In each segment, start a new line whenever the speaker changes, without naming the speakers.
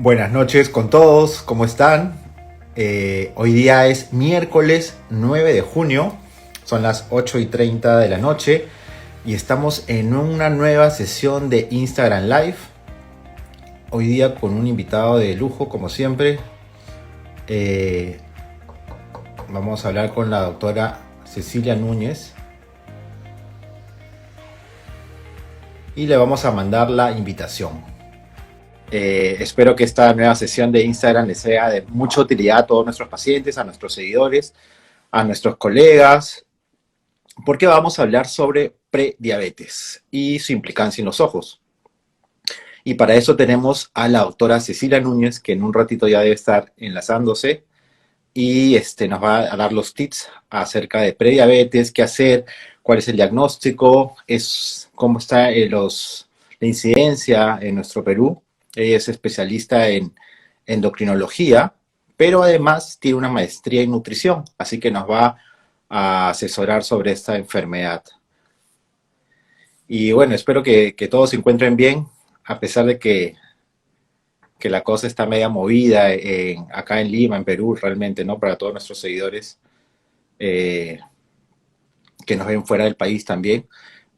Buenas noches con todos, ¿cómo están? Hoy día es miércoles 9 de junio, son las 8:30 de la noche y estamos en una nueva sesión de Instagram Live. Hoy día con un invitado de lujo, como siempre. Vamos a hablar con la doctora Cecilia Núñez y le vamos a mandar la invitación. Espero que esta nueva sesión de Instagram les sea de mucha utilidad a todos nuestros pacientes, a nuestros seguidores, a nuestros colegas, porque vamos a hablar sobre prediabetes y su implicancia en los ojos. Y para eso tenemos a la doctora Cecilia Núñez, que en un ratito ya debe estar enlazándose, y nos va a dar los tips acerca de prediabetes, qué hacer, cuál es el diagnóstico, cómo está la incidencia en nuestro Perú. Ella es especialista en endocrinología, pero además tiene una maestría en nutrición, así que nos va a asesorar sobre esta enfermedad. Y bueno, espero que todos se encuentren bien, a pesar de que la cosa está media movida acá en Lima, en Perú, realmente, ¿no? Para todos nuestros seguidores que nos ven fuera del país también.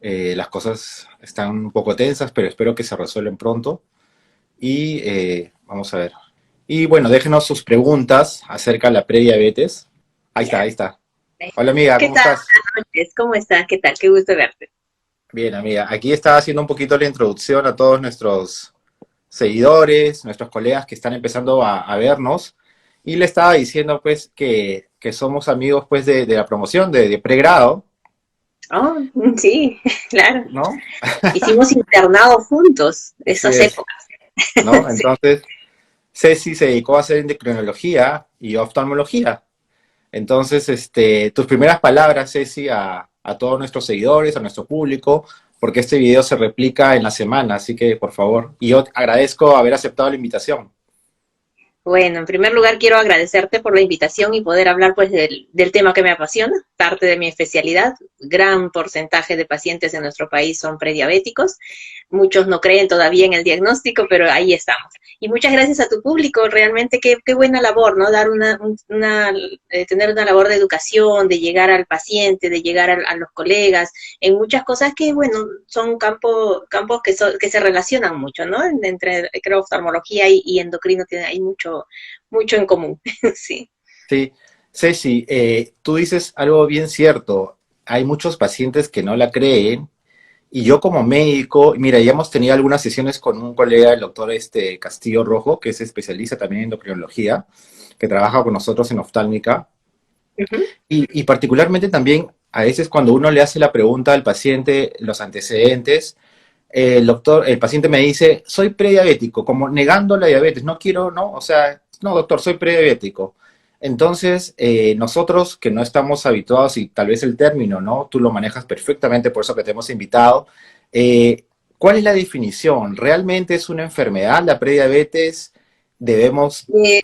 Las cosas están un poco tensas, pero espero que se resuelvan pronto. Y vamos a ver. Y bueno, déjenos sus preguntas acerca de la prediabetes. Ahí está, ahí está. Hola amiga,
¿Qué
¿cómo
tal?
estás?
Buenas noches. ¿Cómo estás? ¿Qué tal? Qué gusto verte.
Bien, amiga. Aquí estaba haciendo un poquito la introducción a todos nuestros seguidores, nuestros colegas que están empezando a vernos. Y le estaba diciendo pues que somos amigos pues de la promoción, de pregrado,
Oh, sí, claro.
¿no?
Hicimos internado juntos,
Así
esas
es,
épocas.
¿no?
Sí.
Entonces, Ceci se dedicó a hacer endocrinología y oftalmología. Entonces, tus primeras palabras, Ceci, a todos nuestros seguidores, a nuestro público, porque este video se replica en la semana, así que por favor. Y yo agradezco haber aceptado la invitación.
Bueno, en primer lugar quiero agradecerte por la invitación y poder hablar pues del tema que me apasiona, parte de mi especialidad. Gran porcentaje de pacientes en nuestro país son prediabéticos. Muchos no creen todavía en el diagnóstico, pero ahí estamos. Y muchas gracias a tu público, realmente qué buena labor, ¿no? Dar tener una labor de educación, de llegar al paciente, de llegar a los colegas, en muchas cosas que, bueno, son campos que se relacionan mucho, ¿no? Entre, creo, oftalmología y endocrino hay mucho en común, sí.
Sí, Ceci, tú dices algo bien cierto. Hay muchos pacientes que no la creen. Y yo como médico, mira, ya hemos tenido algunas sesiones con un colega, el doctor Castillo Rojo, que es especialista también en endocrinología, que trabaja con nosotros en oftálmica.
Ujú.
Y particularmente también, a veces cuando uno le hace la pregunta al paciente, los antecedentes, el paciente me dice, soy prediabético, como negando la diabetes, no quiero, no, o sea, no, doctor, soy prediabético. Entonces, nosotros que no estamos habituados, y tal vez el término, ¿no? Tú lo manejas perfectamente, por eso que te hemos invitado. eh, ¿Cuál es la definición? ¿Realmente es una enfermedad la prediabetes? ¿Debemos,
Eh,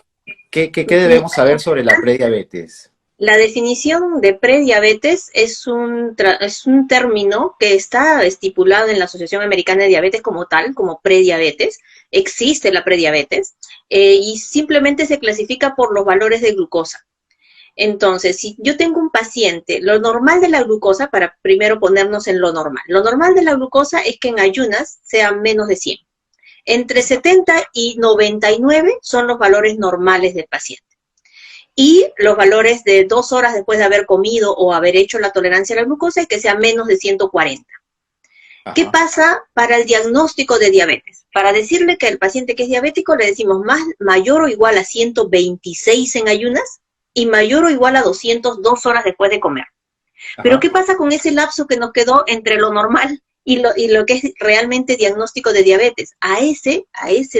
qué debemos saber sobre la prediabetes?
La definición de prediabetes es un término que está estipulado en la Asociación Americana de Diabetes como tal, como prediabetes. Existe la prediabetes y simplemente se clasifica por los valores de glucosa. Entonces, si yo tengo un paciente, lo normal de la glucosa, para primero ponernos en lo normal de la glucosa es que en ayunas sea menos de 100. Entre 70 y 99 son los valores normales del paciente. Y los valores de 2 horas después de haber comido o haber hecho la tolerancia a la glucosa es que sea menos de 140. ¿Qué
Ajá,
pasa para el diagnóstico de diabetes? Para decirle que el paciente que es diabético le decimos mayor o igual a 126 en ayunas y mayor o igual a 202 horas después de comer. Pero ¿qué
ajá.
pasa con ese lapso que nos quedó entre lo normal y lo que es realmente diagnóstico de diabetes? A ese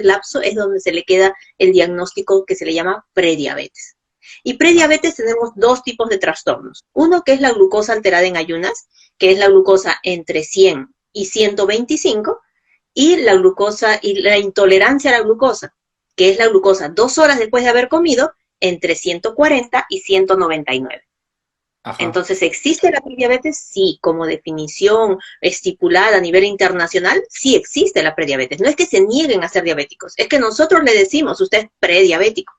lapso es donde se le queda el diagnóstico que se le llama prediabetes. Y prediabetes tenemos dos tipos de trastornos. Uno que es la glucosa alterada en ayunas, que es la glucosa entre 100 y 125, y la glucosa y la intolerancia a la glucosa, que es la glucosa 2 horas después de haber comido entre 140 y 199.
Ajá.
Entonces, ¿existe la prediabetes? Sí, como definición estipulada a nivel internacional, sí existe la prediabetes. No es que se nieguen a ser diabéticos, es que nosotros le decimos, usted es prediabético,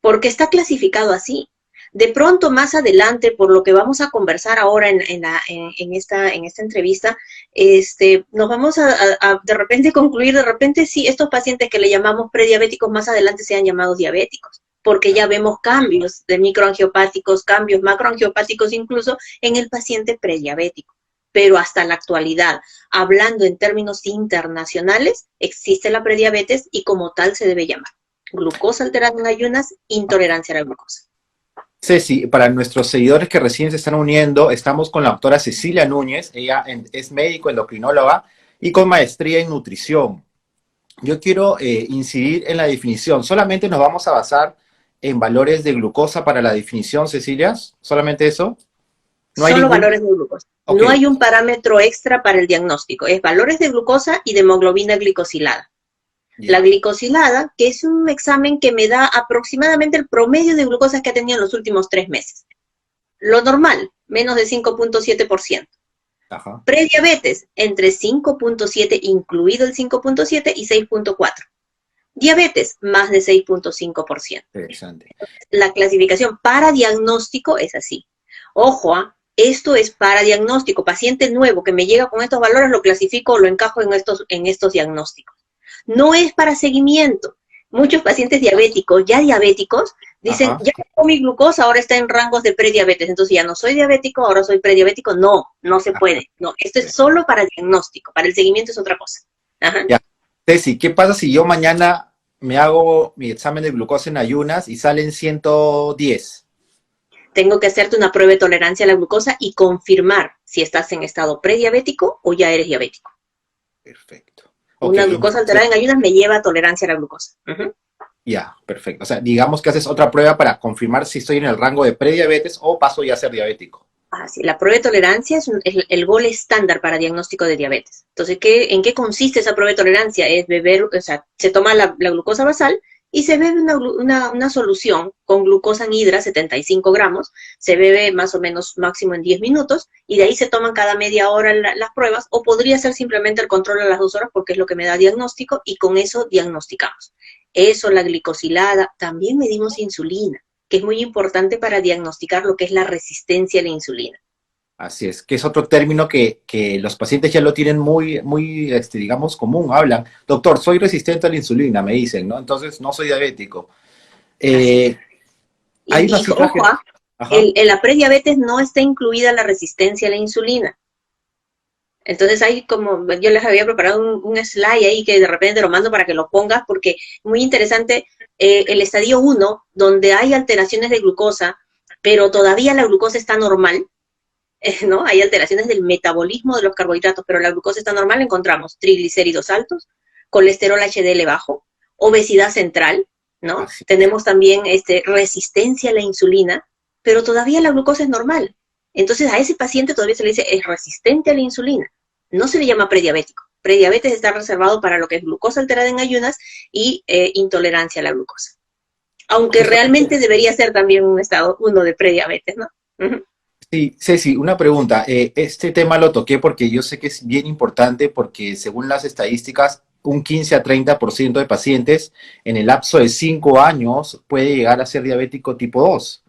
porque está clasificado así. De pronto, más adelante, por lo que vamos a conversar ahora en esta entrevista, nos vamos a de repente concluir, de repente sí, estos pacientes que le llamamos prediabéticos más adelante sean llamados diabéticos, porque ya vemos cambios de microangiopáticos, cambios macroangiopáticos incluso en el paciente prediabético. Pero hasta la actualidad, hablando en términos internacionales, existe la prediabetes y como tal se debe llamar glucosa alterada en ayunas, intolerancia a la glucosa.
Ceci, para nuestros seguidores que recién se están uniendo, estamos con la doctora Cecilia Núñez. Ella es médico endocrinóloga y con maestría en nutrición. Yo quiero incidir en la definición. Solamente nos vamos a basar en valores de glucosa para la definición, Cecilia. ¿Solamente eso? No hay
Solo
ningún...
valores de glucosa.
Ok,
No hay un parámetro extra para el diagnóstico. Es valores de glucosa y de hemoglobina glicosilada. La
ya.
glicosilada, que es un examen que me da aproximadamente el promedio de glucosas que ha tenido en los últimos 3 meses. Lo normal, menos de 5.7%.
Ajá,
Prediabetes, entre 5.7, incluido el 5.7, y 6.4. Diabetes, más de 6.5%.
interesante.
La clasificación para diagnóstico es así. Ojo, esto es para diagnóstico. Paciente nuevo que me llega con estos valores, lo clasifico o lo encajo en estos diagnósticos. No es para seguimiento. Muchos pacientes diabéticos, ya diabéticos, dicen,
Ajá,
ya tengo mi glucosa, ahora está en rangos de prediabetes, entonces ya no soy diabético, ahora soy prediabético. No, no se
ajá.
puede. No, esto es solo para diagnóstico, para el seguimiento es otra cosa. Ajá.
Ya. Ceci, ¿qué pasa si yo mañana me hago mi examen de glucosa en ayunas y salen 110?
Tengo que hacerte una prueba de tolerancia a la glucosa y confirmar si estás en estado prediabético o ya eres diabético.
Perfecto. Ok,
Una glucosa
entonces,
alterada en ayunas me lleva a tolerancia a la glucosa.
ya, perfecto. O sea, digamos que haces otra prueba para confirmar si estoy en el rango de prediabetes o paso ya a ser diabético.
Sí, la prueba de tolerancia es el gol estándar para diagnóstico de diabetes. Entonces, ¿en qué consiste esa prueba de tolerancia? Es beber, o sea, se toma la glucosa basal y se bebe una solución con glucosa anhidra, 75 gramos, se bebe más o menos máximo en 10 minutos y de ahí se toman cada media hora las pruebas o podría ser simplemente el control a las 2 horas porque es lo que me da diagnóstico y con eso diagnosticamos. Eso, la glicosilada, también medimos insulina, que es muy importante para diagnosticar lo que es la resistencia a la insulina.
Así es, que es otro término que los pacientes ya lo tienen muy, digamos, común. Hablan, doctor, soy resistente a la insulina, me dicen, ¿no? Entonces no soy diabético.
Así
Eh,
es.
hay una
Y
cifra
ojo,
que... Ajá,
en la prediabetes no está incluida la resistencia a la insulina. Entonces hay como, yo les había preparado un slide ahí que de repente lo mando para que lo pongas porque muy interesante, el estadio 1, donde hay alteraciones de glucosa, pero todavía la glucosa está normal, ¿no? Hay alteraciones del metabolismo de los carbohidratos, pero la glucosa está normal, encontramos triglicéridos altos, colesterol HDL bajo, obesidad central, ¿no?
así es.
Tenemos también resistencia a la insulina, pero todavía la glucosa es normal. Entonces a ese paciente todavía se le dice es resistente a la insulina. No se le llama prediabético. Prediabetes está reservado para lo que es glucosa alterada en ayunas y intolerancia a la glucosa. Aunque
Justamente,
realmente debería ser también un estado 1 de prediabetes, ¿no? Uh-huh.
sí, Ceci, una pregunta. Este tema lo toqué porque yo sé que es bien importante porque según las estadísticas, un 15 a 30% de pacientes en el lapso de 5 años puede llegar a ser diabético tipo 2.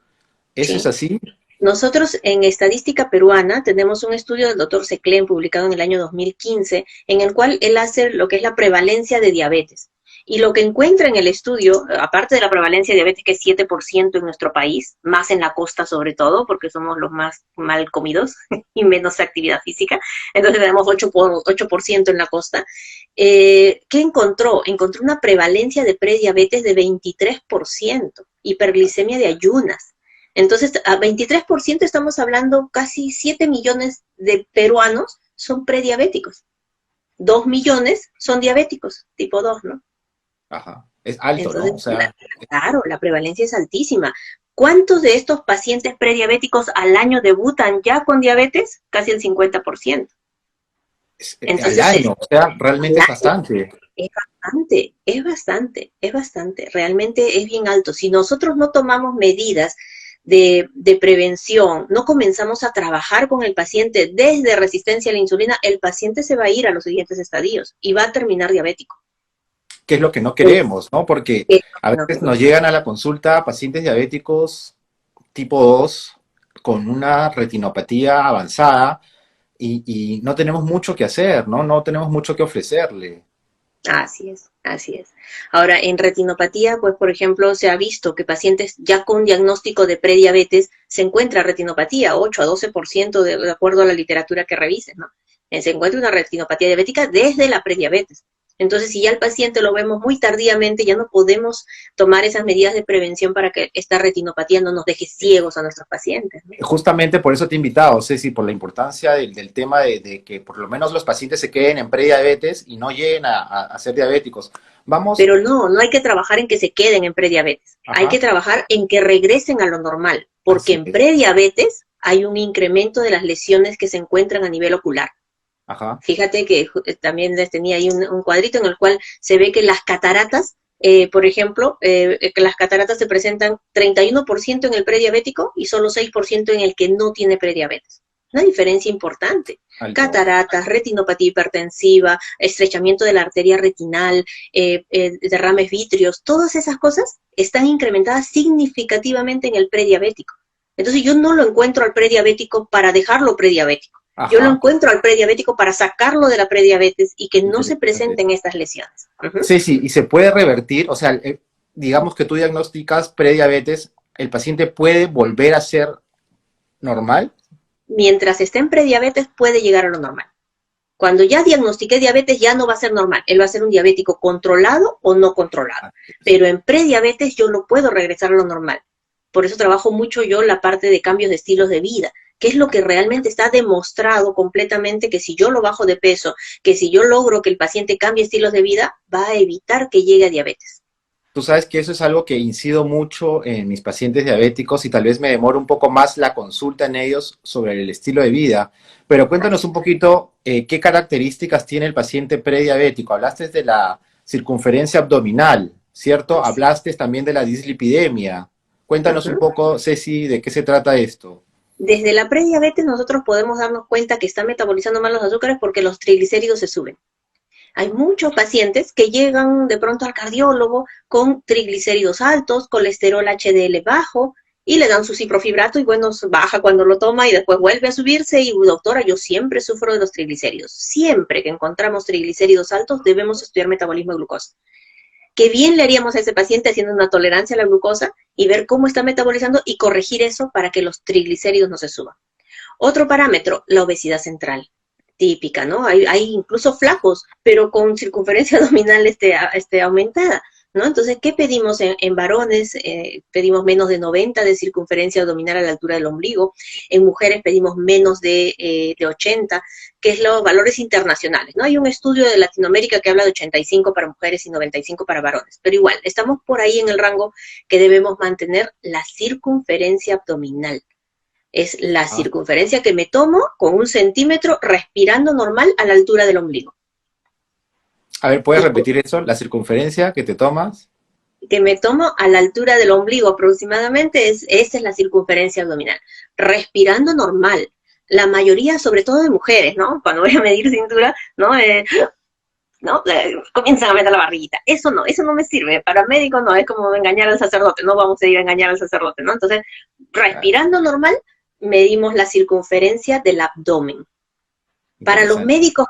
¿Eso es
Sí.
así?
Nosotros en estadística peruana tenemos un estudio del doctor Seclén publicado en el año 2015 en el cual él hace lo que es la prevalencia de diabetes. Y lo que encuentra en el estudio, aparte de la prevalencia de diabetes que es 7% en nuestro país, más en la costa sobre todo, porque somos los más mal comidos y menos actividad física, entonces tenemos 8% en la costa. ¿Qué encontró? Encontró una prevalencia de prediabetes de 23%, hiperglicemia de ayunas. Entonces, a 23% estamos hablando casi 7 millones de peruanos son prediabéticos. 2 millones son diabéticos, tipo 2, ¿no?
Ajá. Es alto, ¿no?
Entonces,
O sea,
claro, la prevalencia es altísima. ¿Cuántos de estos pacientes prediabéticos al año debutan ya con diabetes? Casi el 50%.
al
Entonces,
año, o sea, realmente es
año
bastante.
es bastante, realmente es bien alto. Si nosotros no tomamos medidas de prevención, no comenzamos a trabajar con el paciente desde resistencia a la insulina, el paciente se va a ir a los siguientes estadios y va a terminar diabético.
Que es lo que no queremos, ¿no? Porque a
No,
veces nos llegan a la consulta pacientes diabéticos tipo 2 con una retinopatía avanzada y no tenemos mucho que hacer, ¿no? No tenemos mucho que ofrecerle.
así es, así es. Ahora, en retinopatía, pues, por ejemplo, se ha visto que pacientes ya con diagnóstico de prediabetes se encuentra retinopatía, 8 a 12% de acuerdo a la literatura que revises, ¿no? Se encuentra una retinopatía diabética desde la prediabetes. Entonces, si ya el paciente lo vemos muy tardíamente, ya no podemos tomar esas medidas de prevención para que esta retinopatía no nos deje ciegos a nuestros pacientes, ¿no?
Justamente por eso te he invitado, Ceci, por la importancia del tema de que por lo menos los pacientes se queden en prediabetes y no lleguen a ser diabéticos. Vamos,
Pero no hay que trabajar en que se queden en prediabetes, hay que
ajá,
trabajar en que regresen a lo normal, porque
así
en
es,
prediabetes hay un incremento de las lesiones que se encuentran a nivel ocular.
ajá,
Fíjate que también les tenía ahí un cuadrito en el cual se ve que las cataratas, por ejemplo, que las cataratas se presentan 31% en el prediabético y solo 6% en el que no tiene prediabetes. Una diferencia importante.
alto.
Cataratas, retinopatía hipertensiva, estrechamiento de la arteria retinal, derrames vítreos, todas esas cosas están incrementadas significativamente en el prediabético. Entonces yo no lo encuentro al prediabético para dejarlo prediabético. Yo lo
Ajá,
encuentro al prediabético para sacarlo de la prediabetes y que no se
interesante.
presenten estas lesiones.
Sí, sí, y se puede revertir, o sea, digamos que tú diagnosticas prediabetes, ¿el paciente puede volver a ser normal?
Mientras esté en prediabetes puede llegar a lo normal. Cuando ya diagnostiqué diabetes ya no va a ser normal, él va a ser un diabético controlado o no controlado.
Ah,
Pero en prediabetes yo lo puedo regresar a lo normal. Por eso trabajo mucho yo la parte de cambios de estilos de vida, que es lo que realmente está demostrado completamente que si yo lo bajo de peso, que si yo logro que el paciente cambie estilos de vida, va a evitar que llegue a diabetes.
tú sabes que eso es algo que incido mucho en mis pacientes diabéticos y tal vez me demore un poco más la consulta en ellos sobre el estilo de vida. Pero cuéntanos un poquito qué características tiene el paciente prediabético. Hablaste de la circunferencia abdominal, ¿cierto?
Así.
Hablaste también de la dislipidemia. Cuéntanos un
Ujú.
poco, Ceci, de qué se trata esto.
Desde la prediabetes nosotros podemos darnos cuenta que está metabolizando mal los azúcares porque los triglicéridos se suben. Hay muchos pacientes que llegan de pronto al cardiólogo con triglicéridos altos, colesterol HDL bajo, y le dan su ciprofibrato y bueno, baja cuando lo toma y después vuelve a subirse y doctora, yo siempre sufro de los triglicéridos. Siempre que encontramos triglicéridos altos debemos estudiar metabolismo de glucosa. Qué bien le haríamos a ese paciente haciendo una tolerancia a la glucosa y ver cómo está metabolizando y corregir eso para que los triglicéridos no se suban. Otro parámetro, la obesidad central, típica, ¿no? Hay incluso flacos, pero con circunferencia abdominal aumentada, ¿no? Entonces, ¿qué pedimos en varones? Pedimos menos de 90 de circunferencia abdominal a la altura del ombligo. En mujeres pedimos menos de 80, que es los valores internacionales, ¿no? Hay un estudio de Latinoamérica que habla de 85 para mujeres y 95 para varones, pero igual, estamos por ahí en el rango que debemos mantener la circunferencia abdominal. Es la
Ah,
circunferencia que me tomo con 1 centímetro respirando normal a la altura del ombligo.
a ver, ¿puedes
Y
repetir eso? La circunferencia que te tomas.
que me tomo a la altura del ombligo aproximadamente, esa es la circunferencia abdominal. Respirando normal. La mayoría, sobre todo de mujeres, ¿no? Cuando voy a medir cintura, ¿no? ¿No? Comienzan a meter la barriguita. Eso no me sirve. Para médico no, es como engañar al sacerdote. No vamos a ir a engañar al sacerdote, ¿no? Entonces,
Claro,
respirando normal, medimos la circunferencia del abdomen. Para los
interesante.
médicos,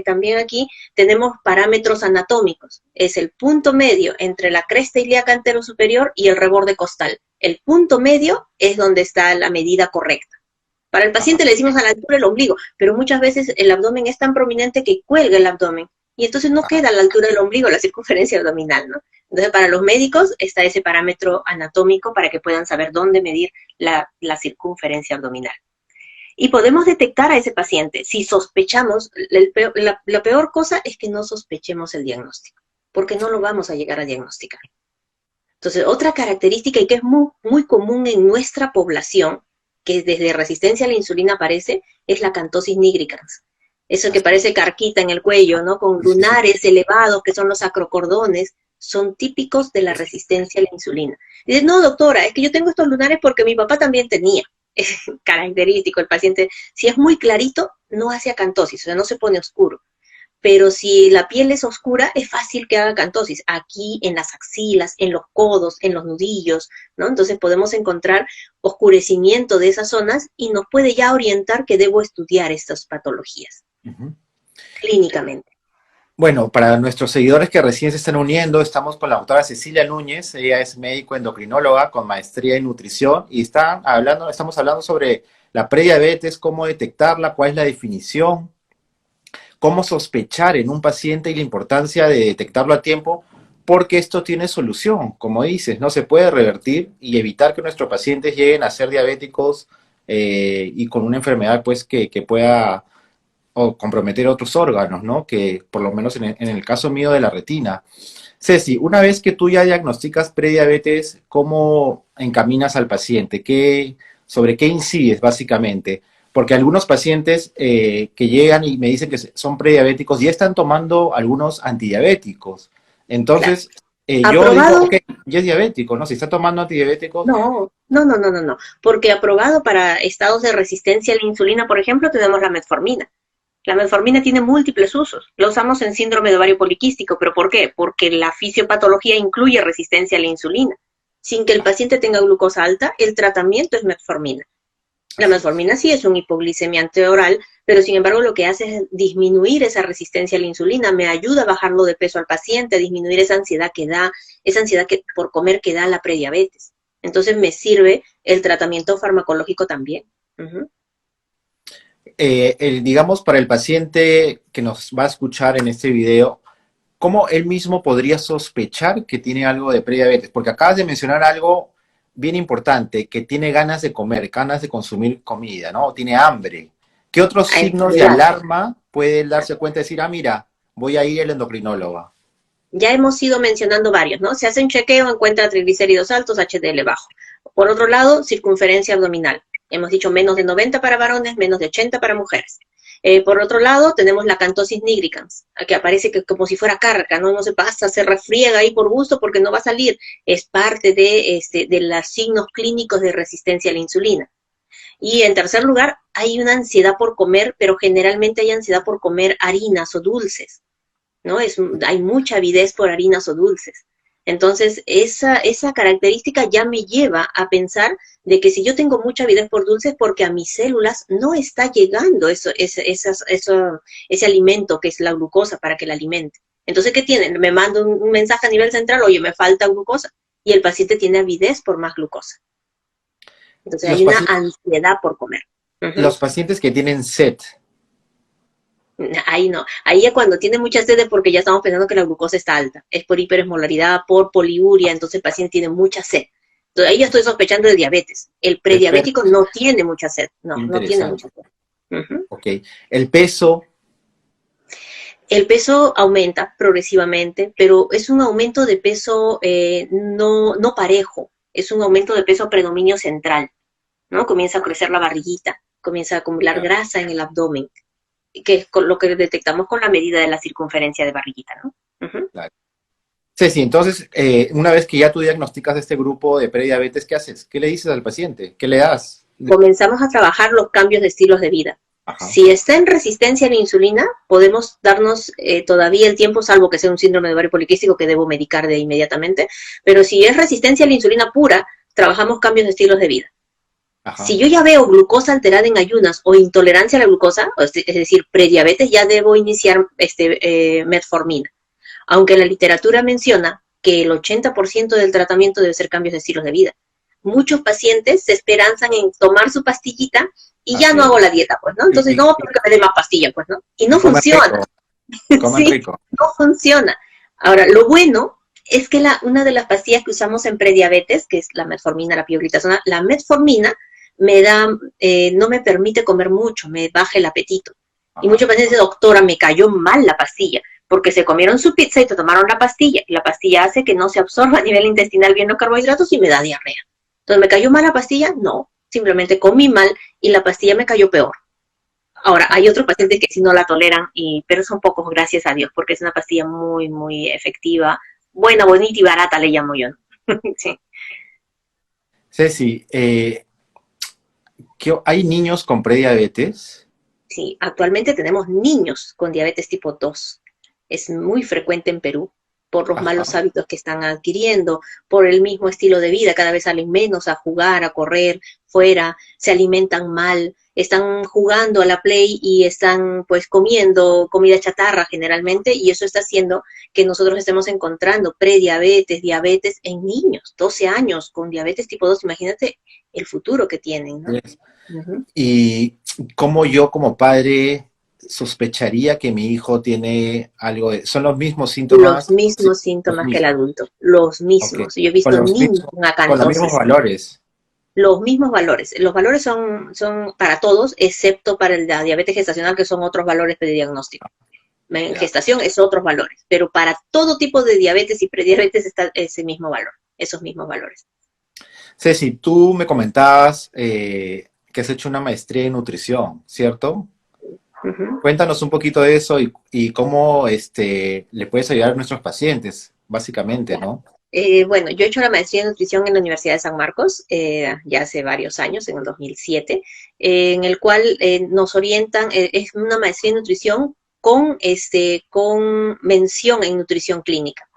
también aquí tenemos parámetros anatómicos. Es el punto medio entre la cresta ilíaca antero superior y el reborde costal. El punto medio es donde está la medida correcta. Para el
Ajá.
paciente le decimos a la altura del ombligo, pero muchas veces el abdomen es tan prominente que cuelga el abdomen y entonces no queda a la altura del ombligo la circunferencia abdominal, ¿no? Entonces, para los médicos está ese parámetro anatómico para que puedan saber dónde medir la circunferencia abdominal. Y podemos detectar a ese paciente. Si sospechamos, la peor cosa es que no sospechemos el diagnóstico, porque no lo vamos a llegar a diagnosticar. Entonces, otra característica y que es muy, muy común en nuestra población, que desde resistencia a la insulina aparece, es la acantosis nigricans. Eso que
Así.
parece carquita en el cuello, ¿no? Con
Sí, sí, sí.
lunares elevados, que son los acrocordones, son típicos de la resistencia a la insulina. Y dice, no, doctora, es que yo tengo estos lunares porque mi papá también tenía. Es característico, el paciente, si es muy clarito, no hace acantosis, o sea, no se pone oscuro. Pero si la piel es oscura, es fácil que haga acantosis. Aquí, en las axilas, en los codos, en los nudillos, ¿no? Entonces podemos encontrar oscurecimiento de esas zonas y nos puede ya orientar que debo estudiar estas patologías
Ujú.
clínicamente.
Bueno, para nuestros seguidores que recién se están uniendo, estamos con la doctora Cecilia Núñez. Ella es médico endocrinóloga con maestría en nutrición y estamos hablando sobre la prediabetes, cómo detectarla, cuál es la definición, cómo sospechar en un paciente y la importancia de detectarlo a tiempo, porque esto tiene solución, como dices, no se puede revertir y evitar que nuestros pacientes lleguen a ser diabéticos y con una enfermedad pues que pueda o comprometer otros órganos, ¿no? Que por lo menos en el caso mío de la retina. Ceci, una vez que tú ya diagnosticas prediabetes, ¿cómo encaminas al paciente? ¿Sobre qué incides básicamente? Porque algunos pacientes que llegan y me dicen que son prediabéticos ya están tomando algunos antidiabéticos.
Claro.
Entonces, yo digo,
¿Aprobado?
ok, ya es diabético, ¿no? Si está tomando antidiabéticos,
No, porque aprobado para estados de resistencia a la insulina, por ejemplo, tenemos la metformina. La metformina tiene múltiples usos. La usamos en síndrome de ovario poliquístico, ¿pero por qué? Porque la fisiopatología incluye resistencia a la insulina. Sin que el paciente tenga glucosa alta, el tratamiento es metformina. La
así es.
metformina sí es un hipoglicemiante oral, pero sin embargo lo que hace es disminuir esa resistencia a la insulina, me ayuda a bajarlo de peso al paciente, a disminuir esa ansiedad que por comer que da la prediabetes. Entonces me sirve el tratamiento farmacológico también. Ujú.
Digamos, para el paciente que nos va a escuchar en este video, ¿cómo él mismo podría sospechar que tiene algo de prediabetes? Porque acabas de mencionar algo bien importante, que tiene ganas de comer, ganas de consumir comida, ¿no? Tiene hambre. ¿Qué otros signos de
Ansiedad.
alarma puede él darse cuenta y decir, ah, mira, voy a ir al endocrinólogo?
Ya hemos ido mencionando varios, ¿no? Se hace un chequeo, encuentra triglicéridos altos, HDL bajo. Por otro lado, circunferencia abdominal. Hemos dicho menos de 90 para varones, menos de 80 para mujeres. Por otro lado, tenemos la cantosis nigricans, que aparece como si fuera carga, ¿no? No se pasa, se refriega ahí por gusto porque no va a salir. Es parte de los signos clínicos de resistencia a la insulina. Y en tercer lugar, hay una ansiedad por comer, pero generalmente hay ansiedad por comer harinas o dulces. ¿No? Hay mucha avidez por harinas o dulces. Entonces, esa característica ya me lleva a pensar de que si yo tengo mucha avidez por dulces, porque a mis células no está llegando ese alimento que es la glucosa para que la alimente. Entonces, ¿qué tienen? Me manda un mensaje a nivel central, oye, me falta glucosa, y el paciente tiene avidez por más glucosa. Entonces,
Los
hay una
pacientes,
ansiedad por comer.
los
Ujú.
pacientes que tienen sed,
Ahí no, ahí ya cuando tiene mucha sed es porque ya estamos pensando que la glucosa está alta, es por hiperesmolaridad, por poliuria, entonces el paciente tiene mucha sed. Entonces ahí ya estoy sospechando de diabetes. El prediabético
perfecto,
no tiene mucha sed, no tiene mucha
interesante.
sed. Ujú.
Ok. El peso,
El peso aumenta progresivamente, pero es un aumento de peso no parejo, es un aumento de peso a predominio central, ¿no? Comienza a crecer la barriguita, comienza a acumular
ya,
grasa en el abdomen, que es lo que detectamos con la medida de la circunferencia de barriguita, ¿no? Ujú.
claro. Ceci, entonces, una vez que ya tú diagnosticas este grupo de prediabetes, ¿qué haces? ¿Qué le dices al paciente? ¿Qué le das?
Comenzamos a trabajar los cambios de estilos de vida.
Ajá,
Si está en resistencia a la insulina, podemos darnos todavía el tiempo, salvo que sea un síndrome de ovario poliquístico que debo medicar de inmediatamente, pero si es resistencia a la insulina pura, trabajamos cambios de estilos de vida. Si
ajá.
yo ya veo glucosa alterada en ayunas o intolerancia a la glucosa, es decir, prediabetes, ya debo iniciar metformina. Aunque la literatura menciona que el 80% del tratamiento debe ser cambios de estilos de vida. Muchos pacientes se esperanzan en tomar su pastillita y ya
Así
no
es.
hago la dieta, pues, ¿no?
Y,
Entonces
y-
no, porque me dé más pastilla, pues, ¿no? Y
y
no
coman
funciona,
rico, coman
¿sí?
rico.
No funciona. Ahora, lo bueno es que una de las pastillas que usamos en prediabetes, que es la metformina, la pioglitazona, la metformina no me permite comer mucho, me baja el apetito. Y
Ajá.
muchos pacientes dicen, doctora, me cayó mal la pastilla, porque se comieron su pizza y te tomaron la pastilla, y la pastilla hace que no se absorba a nivel intestinal bien los carbohidratos y me da diarrea. Entonces, ¿me cayó mal la pastilla? No, simplemente comí mal y la pastilla me cayó peor. Ahora, hay otros pacientes que sí no la toleran, pero son pocos, gracias a Dios, porque es una pastilla muy, muy efectiva buena, bonita y barata, le llamo yo, ¿no? Sí.
Ceci, ¿hay niños con prediabetes?
Sí, actualmente tenemos niños con diabetes tipo 2. Es muy frecuente en Perú por los malos
Ajá.
hábitos que están adquiriendo, por el mismo estilo de vida, cada vez salen menos a jugar, a correr fuera, se alimentan mal, están jugando a la play y están pues comiendo comida chatarra generalmente y eso está haciendo que nosotros estemos encontrando prediabetes, diabetes en niños, 12 años con diabetes tipo 2. Imagínate el futuro que tienen, ¿no?
Yes.
Ujú.
¿Y cómo yo como padre sospecharía que mi hijo tiene algo de... ¿Son los mismos
Los
síntomas? Sí,
mismos
los
síntomas que el
mismos.
adulto, los
Ok.
mismos. Yo he
Con
visto
los
niños
mismos,
con
con los mismos
acantosis,
valores.
los mismos valores. Los valores son para todos, excepto para la diabetes gestacional, que son otros valores de diagnóstico. En
Ya.
gestación es otros valores, pero para todo tipo de diabetes y prediabetes está ese mismo valor, esos mismos valores.
Ceci, tú me comentabas que has hecho una maestría en nutrición, ¿cierto?
Ujú.
Cuéntanos un poquito de eso y cómo le puedes ayudar a nuestros pacientes, básicamente, ¿no?
Bueno, yo he hecho la maestría en nutrición en la Universidad de San Marcos ya hace varios años, en el 2007, en el cual nos orientan, es una maestría en nutrición con mención en nutrición clínica.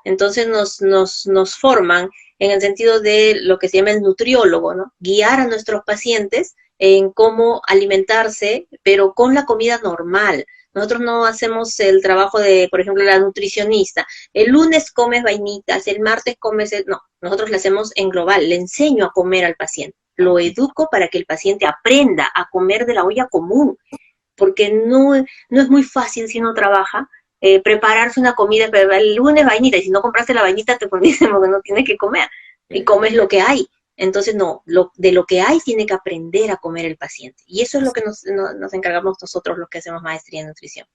Entonces nos forman en el sentido de lo que se llama el nutriólogo, ¿no? Guiar a nuestros pacientes en cómo alimentarse, pero con la comida normal. Nosotros no hacemos el trabajo de, por ejemplo, la nutricionista. El lunes comes vainitas, el martes comes... No, nosotros le hacemos en global, le enseño a comer al paciente. Lo educo para que el paciente aprenda a comer de la olla común, porque no es muy fácil si uno trabaja prepararse una comida, pero el lunes vainita, y si no compraste la vainita te pones porque no tienes que comer, y comes lo que hay. Entonces, no, de lo que hay tiene que aprender a comer el paciente. Y eso es lo que nos encargamos nosotros, los que hacemos maestría en nutrición.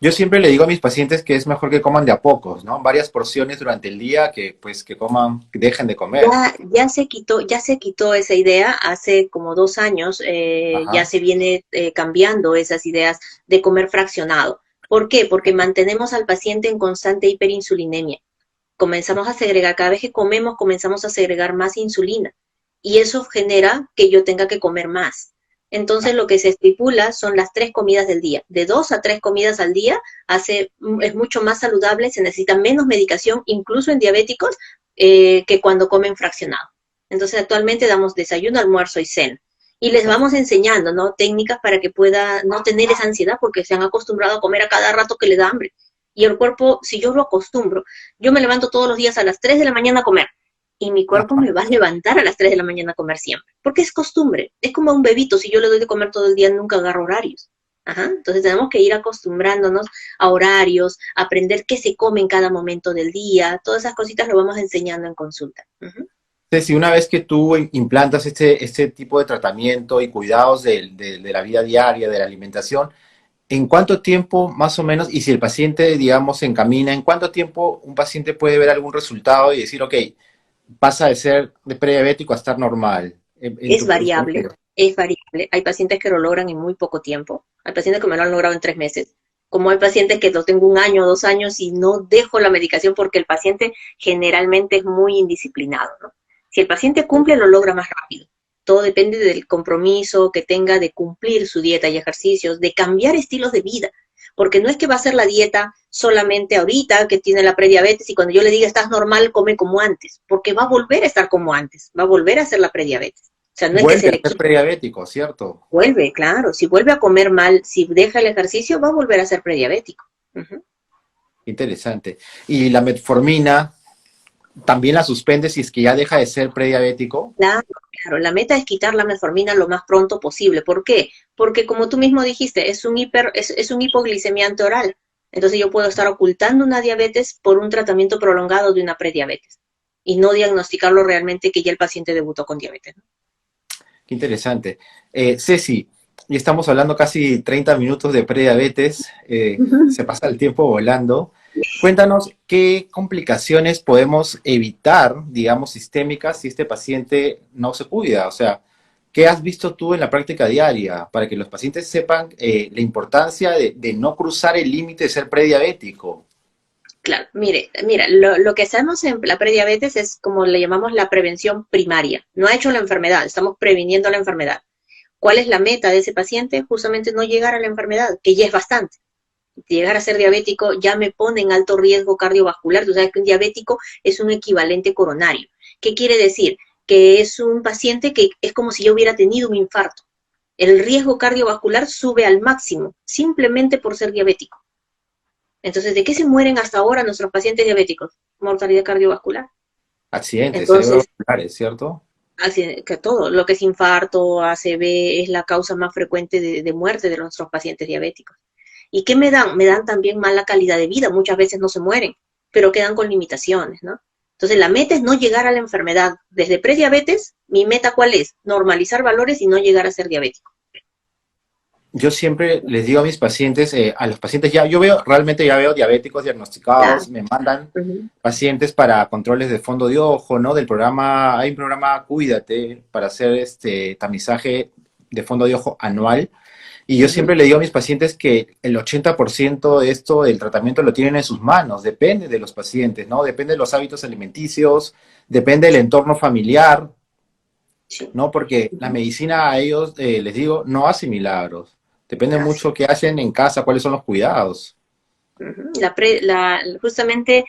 Yo siempre le digo a mis pacientes que es mejor que coman de a pocos, ¿no? Varias porciones durante el día que pues que coman, que dejen de comer.
Ya se quitó esa idea hace como 2 años, ya
Ajá.
se viene cambiando esas ideas de comer fraccionado. ¿Por qué? Porque mantenemos al paciente en constante hiperinsulinemia. Comenzamos a segregar, cada vez que comemos comenzamos a segregar más insulina y eso genera que yo tenga que comer más. Entonces lo que se estipula son las 3 comidas del día. De 2 a 3 comidas al día es mucho más saludable, se necesita menos medicación, incluso en diabéticos, que cuando comen fraccionado. Entonces actualmente damos desayuno, almuerzo y cena. Y les vamos enseñando, ¿no? Técnicas para que pueda no tener esa ansiedad porque se han acostumbrado a comer a cada rato que le da hambre. Y el cuerpo, si yo lo acostumbro, yo me levanto todos los días a las 3 de la mañana a comer y mi cuerpo me va a levantar a las 3 de la mañana a comer siempre, porque es costumbre, es como a un bebito, si yo le doy de comer todo el día nunca agarro horarios. Ajá. Entonces tenemos que ir acostumbrándonos a horarios, aprender qué se come en cada momento del día, todas esas cositas lo vamos enseñando en consulta. Ujú.
Entonces, si una vez que tú implantas este tipo de tratamiento y cuidados de la vida diaria, de la alimentación, ¿en cuánto tiempo más o menos, y si el paciente, digamos, se encamina, en cuánto tiempo un paciente puede ver algún resultado y decir, ok, pasa de ser de prediabético a estar normal? En
Es
tu
variable,
consulta.
es variable. Hay pacientes que lo logran en muy poco tiempo, hay pacientes que me lo han logrado en 3 meses, como hay pacientes que lo tengo 1 año, 2 años y no dejo la medicación porque el paciente generalmente es muy indisciplinado, ¿no? Si el paciente cumple, lo logra más rápido. Todo depende del compromiso que tenga de cumplir su dieta y ejercicios, de cambiar estilos de vida, porque no es que va a hacer la dieta solamente ahorita que tiene la prediabetes y cuando yo le diga estás normal, come como antes, porque va a volver a estar como antes, va a volver a hacer la prediabetes. O sea, no es que se
Vuelve a
le
ser
quite,
prediabético, ¿cierto?
vuelve, claro. Si vuelve a comer mal, si deja el ejercicio, va a volver a ser prediabético. Ujú.
Interesante. ¿Y la metformina también la suspende si es que ya deja de ser prediabético?
Claro, claro. La meta es quitar la metformina lo más pronto posible. ¿Por qué? Porque como tú mismo dijiste, es un hipoglicemiante oral. Entonces yo puedo estar ocultando una diabetes por un tratamiento prolongado de una prediabetes y no diagnosticarlo realmente que ya el paciente debutó con diabetes, ¿no?
Qué interesante. Ceci, y estamos hablando casi 30 minutos de prediabetes, se pasa el tiempo volando. Cuéntanos qué complicaciones podemos evitar, digamos, sistémicas si este paciente no se cuida. O sea, ¿qué has visto tú en la práctica diaria para que los pacientes sepan la importancia de no cruzar el límite de ser prediabético?
Claro, mira, lo que hacemos en la prediabetes es como le llamamos la prevención primaria. No ha hecho la enfermedad, estamos previniendo la enfermedad. ¿Cuál es la meta de ese paciente? Justamente no llegar a la enfermedad, que ya es bastante. Llegar a ser diabético ya me pone en alto riesgo cardiovascular. Tú sabes que un diabético es un equivalente coronario. ¿Qué quiere decir? Que es un paciente que es como si yo hubiera tenido un infarto. El riesgo cardiovascular sube al máximo simplemente por ser diabético. Entonces, ¿de qué se mueren hasta ahora nuestros pacientes diabéticos? Mortalidad cardiovascular.
Accidentes
Entonces,
cerebrovasculares, ¿cierto?
así que todo lo que es infarto, ACV, es la causa más frecuente de muerte de nuestros pacientes diabéticos. ¿Y qué me dan? Me dan también mala calidad de vida. Muchas veces no se mueren, pero quedan con limitaciones, ¿no? Entonces, la meta es no llegar a la enfermedad. Desde prediabetes, mi meta, ¿cuál es? Normalizar valores y no llegar a ser diabético.
Yo siempre les digo a mis pacientes, a los pacientes ya, yo veo, realmente ya veo diabéticos
Claro.
diagnosticados, me mandan
Ujú.
pacientes para controles de fondo de ojo, ¿no? Del programa, hay un programa Cuídate para hacer este tamizaje de fondo de ojo anual. Y yo
Ujú.
siempre le digo a mis pacientes que el 80% de esto, del tratamiento, lo tienen en sus manos, depende de los pacientes, ¿no? Depende de los hábitos alimenticios, depende del entorno familiar,
Sí.
¿no? Porque la
Ujú.
medicina a ellos, les digo, no hace milagros. Depende
Así.
mucho qué hacen en casa, cuáles son los cuidados.
Ujú. Justamente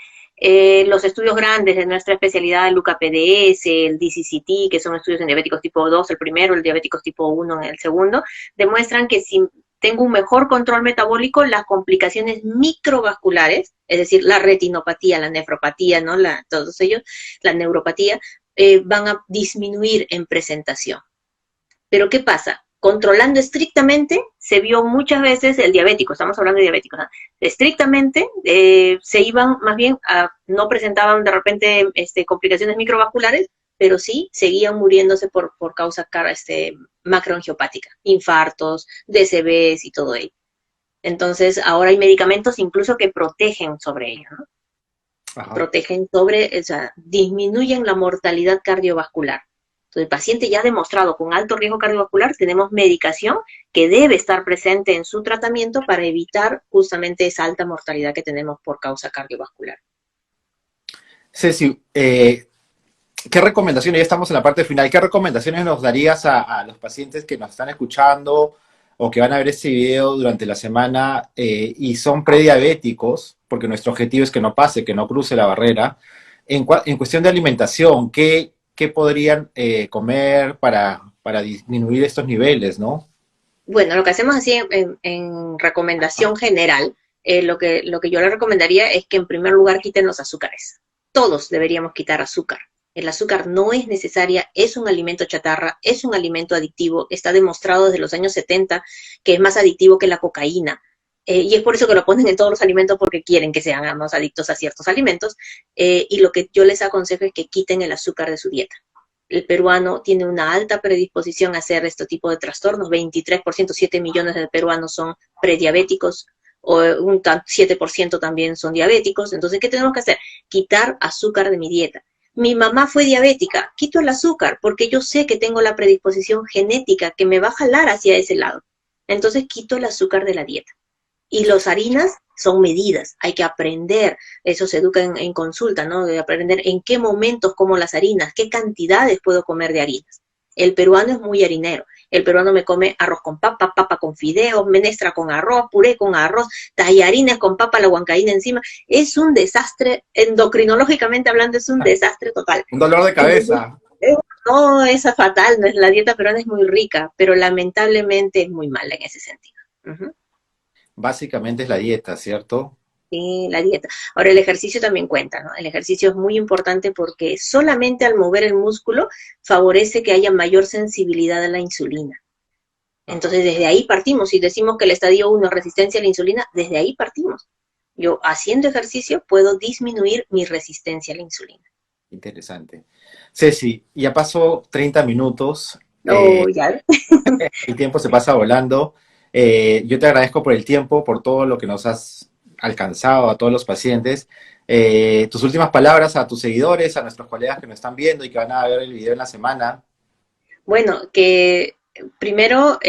los estudios grandes de nuestra especialidad, el UKPDS, el DCCT, que son estudios en diabéticos tipo 2, el primero, el diabéticos tipo 1 en el segundo, demuestran que si tengo un mejor control metabólico, las complicaciones microvasculares, es decir, la retinopatía, la nefropatía, ¿no? Todos ellos, la neuropatía, van a disminuir en presentación. Pero ¿qué pasa? Controlando estrictamente, se vio muchas veces el diabético, estamos hablando de diabéticos, ¿no? Estrictamente se iban más bien no presentaban de repente complicaciones microvasculares, pero sí seguían muriéndose por causa macroangiopática, infartos, DCBs y todo ello. Entonces, ahora hay medicamentos incluso que protegen sobre ello, ¿no?
Ajá.
Protegen sobre, o sea, disminuyen la mortalidad cardiovascular. Entonces, el paciente ya demostrado con alto riesgo cardiovascular, tenemos medicación que debe estar presente en su tratamiento para evitar justamente esa alta mortalidad que tenemos por causa cardiovascular.
Ceci, ¿qué recomendaciones, ya estamos en la parte final, qué recomendaciones nos darías a los pacientes que nos están escuchando o que van a ver este video durante la semana y son prediabéticos, porque nuestro objetivo es que no pase, que no cruce la barrera? En cuestión de alimentación, ¿qué podrían comer para disminuir estos niveles, ¿no?
Bueno, lo que hacemos así en recomendación general, lo que yo le recomendaría es que en primer lugar quiten los azúcares. Todos deberíamos quitar azúcar. El azúcar no es necesaria, es un alimento chatarra, es un alimento adictivo, está demostrado desde los años 70 que es más adictivo que la cocaína. Y es por eso que lo ponen en todos los alimentos porque quieren que sean más adictos a ciertos alimentos. Y lo que yo les aconsejo es que quiten el azúcar de su dieta. El peruano tiene una alta predisposición a hacer este tipo de trastornos. 23%, 7 millones de peruanos son prediabéticos, o un 7% también son diabéticos. Entonces, ¿qué tenemos que hacer? Quitar azúcar de mi dieta. Mi mamá fue diabética, quito el azúcar porque yo sé que tengo la predisposición genética que me va a jalar hacia ese lado. Entonces, quito el azúcar de la dieta. Y las harinas son medidas, hay que aprender, eso se educa en consulta, ¿no? De aprender en qué momentos como las harinas, qué cantidades puedo comer de harinas. El peruano es muy harinero, el peruano me come arroz con papa, papa con fideos, menestra con arroz, puré con arroz, tallarines con papa, la huancaína encima. Es un desastre, endocrinológicamente hablando, es un desastre total.
Un dolor de
Entonces,
cabeza.
no, es fatal, no es, la dieta peruana es muy rica, pero lamentablemente es muy mala en ese sentido. Uh-huh.
Básicamente es la dieta, ¿cierto?
Sí, la dieta. Ahora, el ejercicio también cuenta, ¿no? El ejercicio es muy importante porque solamente al mover el músculo favorece que haya mayor sensibilidad a la insulina.
Ajá.
Entonces, desde ahí partimos. Si decimos que el estadio 1 es resistencia a la insulina, desde ahí partimos. Yo, haciendo ejercicio, puedo disminuir mi resistencia a la insulina.
Interesante. Ceci, ya pasó 30 minutos.
Oh, ya.
El tiempo se pasa volando. Yo te agradezco por el tiempo, por todo lo que nos has alcanzado a todos los pacientes. Tus últimas palabras a tus seguidores, a nuestros colegas que nos están viendo y que van a ver el video en la semana.
Bueno, que primero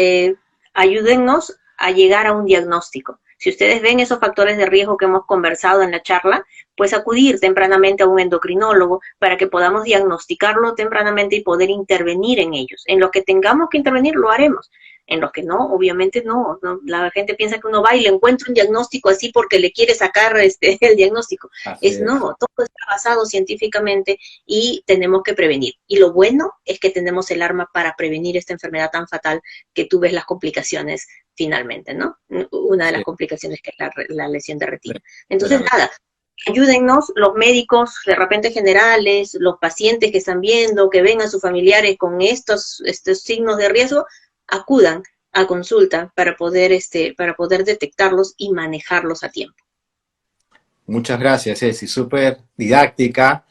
ayúdennos a llegar a un diagnóstico. Si ustedes ven esos factores de riesgo que hemos conversado en la charla, pues acudir tempranamente a un endocrinólogo para que podamos diagnosticarlo tempranamente y poder intervenir en ellos. En los que tengamos que intervenir, lo haremos. En los que no, obviamente no. La gente piensa que uno va y le encuentra un diagnóstico así porque le quiere sacar el diagnóstico. No, todo está basado científicamente y tenemos que prevenir. Y lo bueno es que tenemos el arma para prevenir esta enfermedad tan fatal que tú ves las complicaciones finalmente, ¿no? Una de las complicaciones que es la lesión de retina. Entonces, nada, ayúdennos los médicos de repente generales, los pacientes que están viendo, que ven a sus familiares con estos signos de riesgo, acudan a consulta para poder detectarlos y manejarlos a tiempo.
Muchas gracias, Ceci. Súper didáctica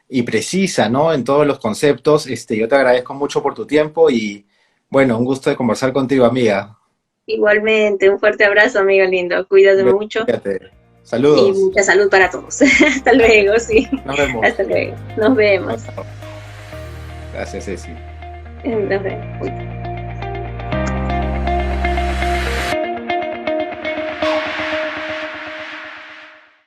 y precisa, ¿no? En todos los conceptos. Yo te agradezco mucho por tu tiempo y, bueno, un gusto de conversar contigo, amiga.
Igualmente, un fuerte abrazo, amigo lindo. Cuídate mucho.
Fíjate. Saludos.
Y mucha salud para todos. Hasta luego, sí.
Nos vemos.
Hasta luego. Nos vemos.
Gracias, Ceci.
Nos vemos.